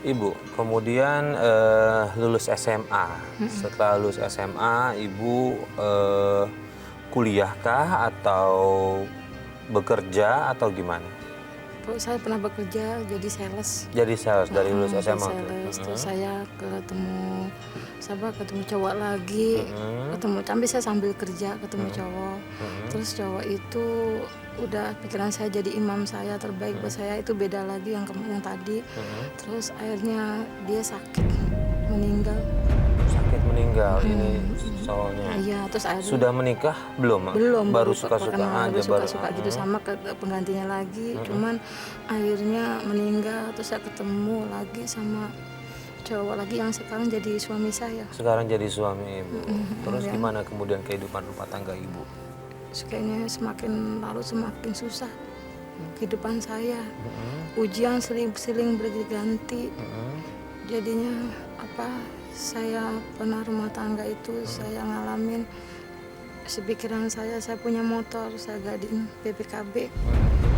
Ibu, kemudian lulus SMA. Setelah lulus SMA, Ibu kuliahkah atau bekerja atau gimana? Saya pernah bekerja jadi sales. Jadi sales dari lulus SMA. Sales. Terus saya ketemu cowok lagi, tapi saya sambil kerja ketemu cowok. Terus cowok itu udah pikiran saya jadi imam saya terbaik buat saya, itu beda lagi yang tadi. Terus akhirnya dia sakit meninggal. Ini soalnya. Iya, terus akhirnya sudah menikah belum? Belum, baru suka-suka aja, suka gitu sama penggantinya lagi. Cuman akhirnya meninggal, terus saya ketemu lagi sama cowok lagi yang sekarang jadi suami saya. Sekarang jadi suami Ibu. Terus gimana kemudian kehidupan rumah tangga Ibu? Kayaknya semakin larut semakin susah kehidupan saya. Ujian sering berganti. Jadinya saya pernah rumah tangga itu saya ngalamin, sepikiran saya punya motor, saya gadin BPKB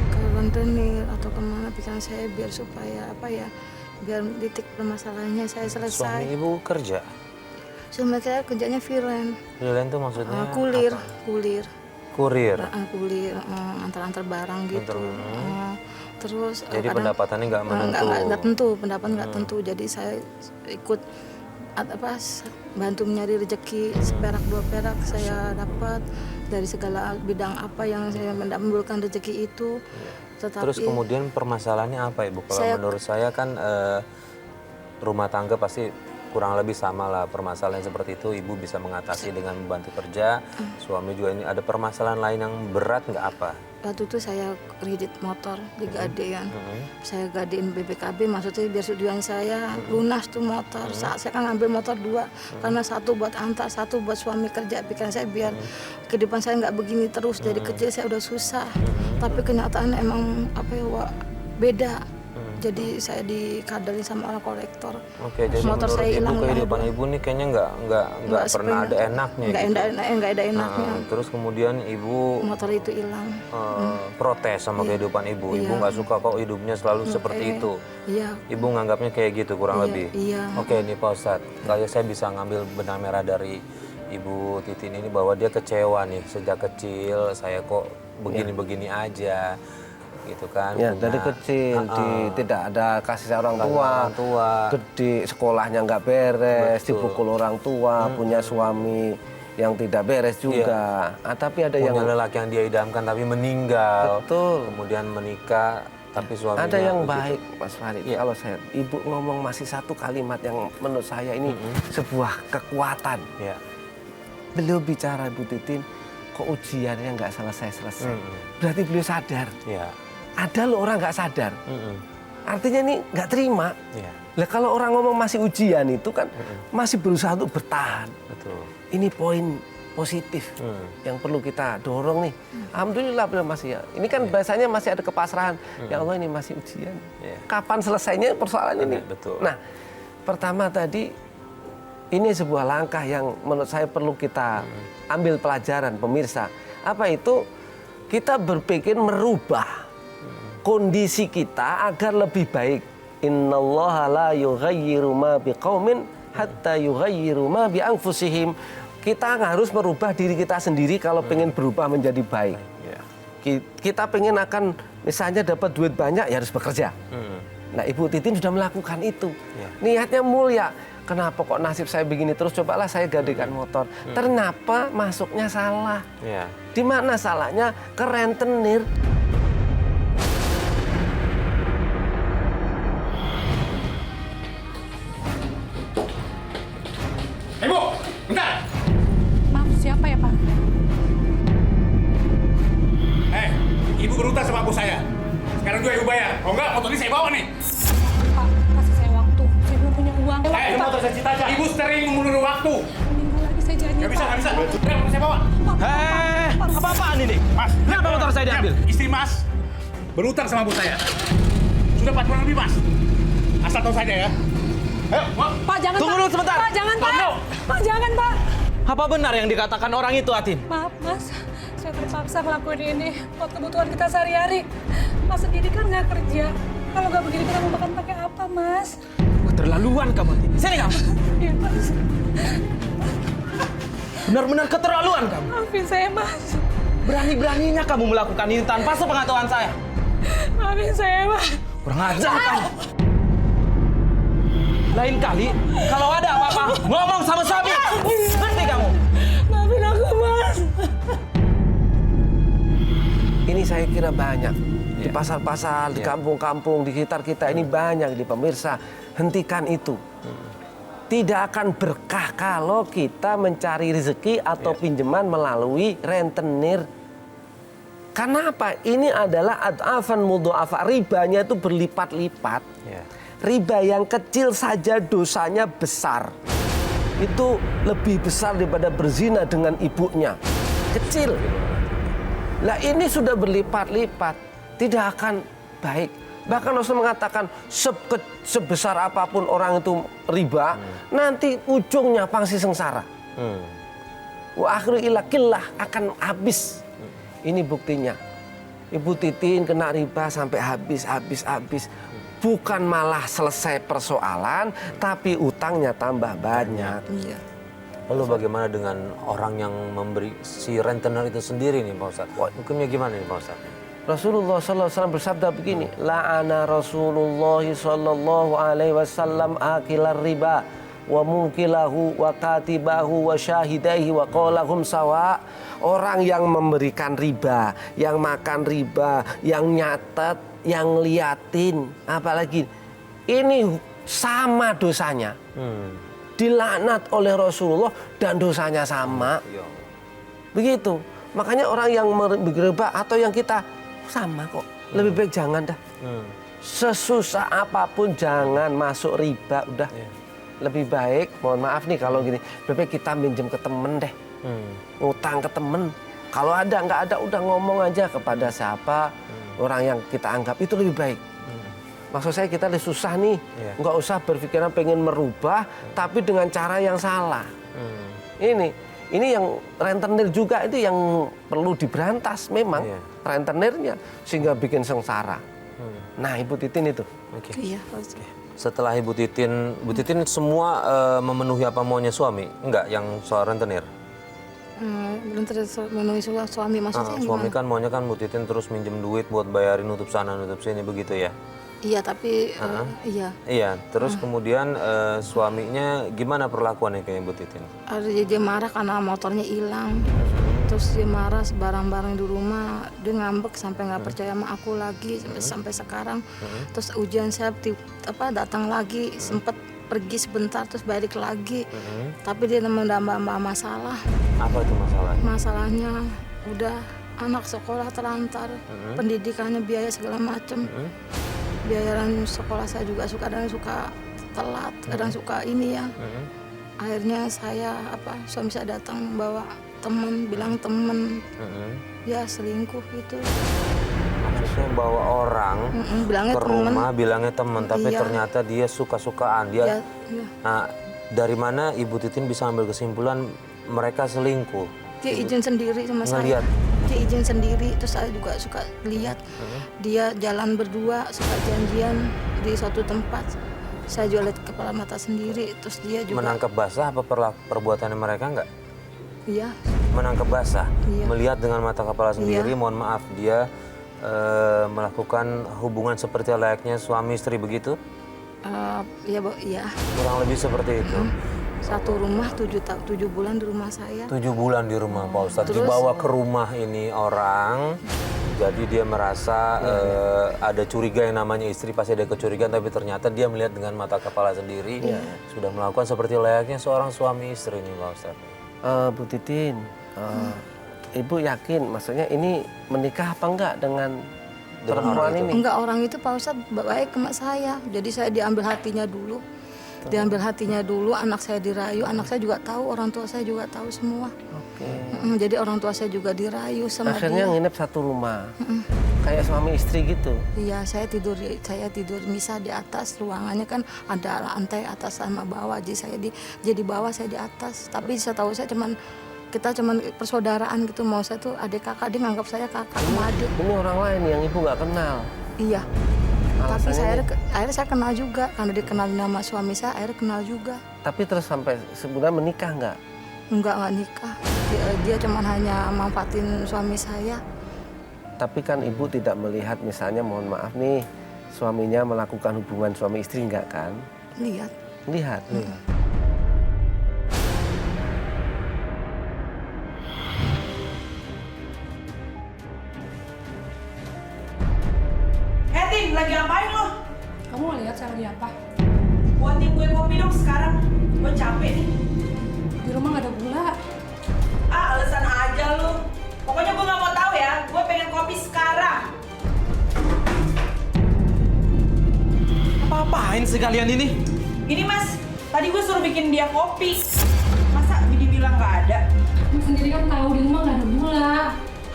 ke rentenir atau kemana, pikiran saya biar supaya biar titik permasalahannya saya selesai. Suami Ibu kerja? Suami saya kerjanya freelance. Freelance itu maksudnya kurir. Kurir? Kurir, antar bank gitu. Terus jadi pendapatannya nggak menentu? Nggak tentu, pendapatan nggak tentu. Jadi saya ikut bantu mencari rezeki, seperak dua perak saya dapat dari segala bidang apa yang saya mendapatkan rezeki itu. Tetapi, terus kemudian permasalahannya apa Ibu? Kalau menurut saya kan rumah tangga pasti kurang lebih sama lah, permasalahan seperti itu Ibu bisa mengatasi dengan membantu kerja. Suami juga ini ada permasalahan lain yang berat nggak apa? Waktu itu saya kredit motor digadein, saya gadein BPKB, maksudnya biar tujuan saya lunas tuh motor. Saat saya kan ngambil motor 2, karena satu buat antar, satu buat suami kerja. Pikiran saya biar kehidupan saya nggak begini terus. Dari kecil saya udah susah, tapi kenyataannya emang beda. Jadi saya dikadalin sama orang kolektor. Oke, jadi motor menurut saya Ibu hilang. kehidupan Ibu nih kayaknya nggak pernah ada enaknya. Nggak ada enaknya. Terus kemudian Ibu motor itu hilang. Protes sama kehidupan Ibu. Ibu nggak suka kok hidupnya selalu seperti itu. Iya. Ibu nganggapnya kayak gitu kurang lebih. Iya. Oke, ini Pak Ustadz, kayak saya bisa ngambil benang merah dari Ibu Titin ini bahwa dia kecewa nih sejak kecil. Saya kok begini-begini aja. Gitu kan, ya dari kecil tidak ada kasih orang tua, gede sekolahnya nggak beres, dipukul orang tua, punya suami yang tidak beres juga. Tapi ada punya lelaki yang dia idamkan tapi meninggal. Betul. Kemudian menikah tapi suaminya ada yang begitu. Baik Mas Farid, kalau saya Ibu ngomong masih satu kalimat yang menurut saya ini sebuah kekuatan. Beliau bicara, Ibu Titin, kok ujiannya nggak selesai-selesai. Berarti beliau sadar. Ada loh orang nggak sadar, artinya ini nggak terima. Lah kalau orang ngomong masih ujian itu kan masih berusaha untuk bertahan. Betul. Ini poin positif yang perlu kita dorong nih. Alhamdulillah belum masih ya. Ini kan bahasanya masih ada kepasrahan. Ya Allah ini masih ujian. Kapan selesainya persoalan ini? Betul. Nah, pertama tadi ini sebuah langkah yang menurut saya perlu kita ambil pelajaran pemirsa. Apa itu? Kita berpikir merubah kondisi kita agar lebih baik. Innallaha la yughayyiru ma biqaumin hatta yughayyiru ma bi anfusihim. Kita harus merubah diri kita sendiri kalau pengen berubah menjadi baik. Kita pengen akan misalnya dapat duit banyak ya harus bekerja. Nah, Ibu Titin sudah melakukan itu. Niatnya mulia. Kenapa kok nasib saya begini terus? Cobalah saya gadekan motor. Ternyata masuknya salah. Di mana salahnya? Ke rentenir. Ibu, bentar. Maaf, siapa ya, Pak? Ibu berutang sama bos saya. Sekarang juga Ibu bayar. Kalau enggak, motor ini saya bawa nih. Pak, kasih saya waktu. Saya belum punya uang. Motor saya cita aja. Ibu sering mengundur waktu. Minggu lagi saya janji, Nggak bisa. Motor saya bawa. Apa-apaan ini? Mas, Kenapa motor saya diambil? Istri Mas berutang sama bos saya. Sudah 4 bulan lebih, Mas. Asal tahu saja ya. Ayo, Pak, jangan, Tunggu Pak. dulu sebentar. Pak, jangan, Pak. Pak, jangan, Pak. Apa benar yang dikatakan orang itu, Atin? Maaf, Mas. Saya terpaksa ngelakuin ini buat kebutuhan kita sehari-hari. Mas sendiri kan nggak kerja. Kalau nggak begini kita mau makan pakai apa, Mas? Keterlaluan kamu, Atin. Sini kamu. Iya, Mas. Benar-benar keterlaluan kamu. Maafin saya, Mas. Berani-beraninya kamu melakukan ini tanpa sepengetahuan saya. Maafin saya, Mas. Kurang ajar kamu. Lain kali, kalau ada apa-apa, ngomong sama suami. Ngerti kamu? Maafin aku, Mas. Ini saya kira banyak. Di pasar-pasar, di kampung-kampung, di sekitar kita ini banyak di pemirsa. Hentikan itu. Tidak akan berkah kalau kita mencari rezeki atau pinjaman melalui rentenir. Karena apa? Ini adalah ad'afan mudha'afa. Ribanya itu berlipat-lipat. Riba yang kecil saja dosanya besar. Itu lebih besar daripada berzina dengan ibunya. Kecil. Lah ini sudah berlipat-lipat. Tidak akan baik. Bahkan Rasul mengatakan sebesar apapun orang itu riba, nanti ujungnya pangsi sengsara. Wa akhiru ila killah, akan habis. Ini buktinya. Ibu Titin kena riba sampai habis. Bukan malah selesai persoalan, tapi utangnya tambah banyak. Iya. Lalu bagaimana dengan orang yang memberi si rentenir itu sendiri nih Pak Ustadz? Hukumnya gimana nih Pak Ustadz? Rasulullah SAW bersabda begini, la'ana Rasulullah SAW akilar riba wa mukilahu wa katibahu wa syahidaihi wa qolahum sawa. Orang yang memberikan riba, yang makan riba, yang nyatet, yang liatin, apalagi ini sama dosanya. Dilaknat oleh Rasulullah dan dosanya sama. Begitu. Makanya orang yang berriba atau yang kita sama kok. Lebih baik jangan dah. Sesusah apapun jangan masuk riba udah. Lebih baik, mohon maaf nih kalau gini, lebih baik kita minjem ke temen deh. Ngutang ke temen. Kalau ada nggak ada udah ngomong aja kepada siapa orang yang kita anggap itu lebih baik. Maksud saya kita lebih susah nih, nggak usah berpikiran pengen merubah, tapi dengan cara yang salah. Ini yang rentenir juga itu yang perlu diberantas memang rentenirnya sehingga bikin sengsara. Nah Ibu Titin itu. Iya, Pak. Setelah Ibu Titin semua memenuhi apa maunya suami? Enggak, yang soal rentenir? Belum termenuhi suami maksudnya Suami gimana? kan maunya kan Bu Titin terus minjem duit buat bayarin nutup sana nutup sini begitu ya? Iya, tapi iya. Iya, terus kemudian suaminya gimana perlakuannya kayak Bu Titin? Dia marah karena motornya hilang. Terus dia marah barang-barang di rumah, dia ngambek sampai nggak percaya sama aku lagi sampai sekarang. Terus ujian saya datang lagi, sempet pergi sebentar terus balik lagi. Tapi dia menambah masalah. Apa itu masalahnya? Masalahnya udah anak sekolah terlantar, pendidikannya biaya segala macem. Biayaran sekolah saya juga kadang suka telat, kadang suka ini ya. Akhirnya suami saya datang bawa teman, bilang temen, ya selingkuh gitu. Maksudnya bawa orang bilangnya ke rumah, bilangnya teman, tapi Iya. ternyata dia suka-sukaan. Iya. Nah, dari mana Ibu Titin bisa ambil kesimpulan mereka selingkuh? Dia izin sendiri sama Ngeliat. saya. Dia izin sendiri, terus saya juga suka lihat. Dia jalan berdua, suka janjian di suatu tempat. Saya juga lihat kepala mata sendiri, terus dia juga. Menangkap basah apa perbuatannya mereka enggak? Iya. Menangkap basah, Iya. melihat dengan mata kepala sendiri, Iya. mohon maaf, dia melakukan hubungan seperti layaknya suami istri begitu? Iya. Kurang lebih seperti itu. Satu rumah 7 bulan di rumah saya. 7 bulan di rumah Pak Ustadz, Terus? dibawa ke rumah ini orang, jadi dia merasa ada curiga yang namanya istri, pasti ada kecurigaan, tapi ternyata dia melihat dengan mata kepala sendiri, sudah melakukan seperti layaknya seorang suami istri nih Pak Ustadz. Bu Titin, Ibu yakin maksudnya ini menikah apa enggak dengan perempuan orang itu? ini? Enggak, orang itu Pak Ustadz baik sama saya. Jadi saya diambil hatinya dulu. Diambil hatinya dulu, anak saya dirayu, anak saya juga tahu, orang tua saya juga tahu semua. Oke. Jadi orang tua saya juga dirayu sama Akhirnya dia. nginep satu rumah, kayak suami istri gitu. Iya, saya tidur misah di atas, ruangannya kan ada lantai atas sama bawah. Jadi saya di bawah, saya di atas. Tapi saya tahu kita cuman persaudaraan gitu. Mau saya tuh adik kakak, dia nganggap saya kakak sama adik. Ini orang lain yang Ibu nggak kenal. Iya. Tapi Alasannya akhirnya saya kenal juga, karena dikenal nama suami saya, akhirnya kenal juga. Tapi terus sampai sebenarnya menikah nggak? Enggak nikah. Dia cuma hanya manfaatin suami saya. Tapi kan ibu tidak melihat misalnya mohon maaf nih suaminya melakukan hubungan suami istri nggak kan? Lihat. Lihat. Tin, lagi ngapain lo? Kamu nggak lihat saya lagi apa? Buatin gue kopi dong sekarang. Gue capek nih. Di rumah nggak ada gula. Alasan aja lu. Pokoknya gue nggak mau tahu ya. Gue pengen kopi sekarang. Apa-apain sih kalian ini? Ini mas, tadi gue suruh bikin dia kopi. Masa dibilang nggak ada? Kamu sendiri kan tahu di rumah nggak ada gula.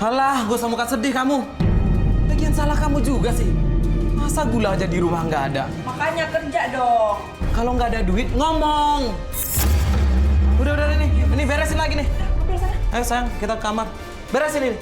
Halah, gue sama muka sedih kamu. Lagian salah kamu juga sih. Masa gula aja di rumah nggak ada? Makanya kerja dong. Kalau nggak ada duit, ngomong. Udah ini beresin lagi nih. Ayo sayang, kita ke kamar. Beresin ini.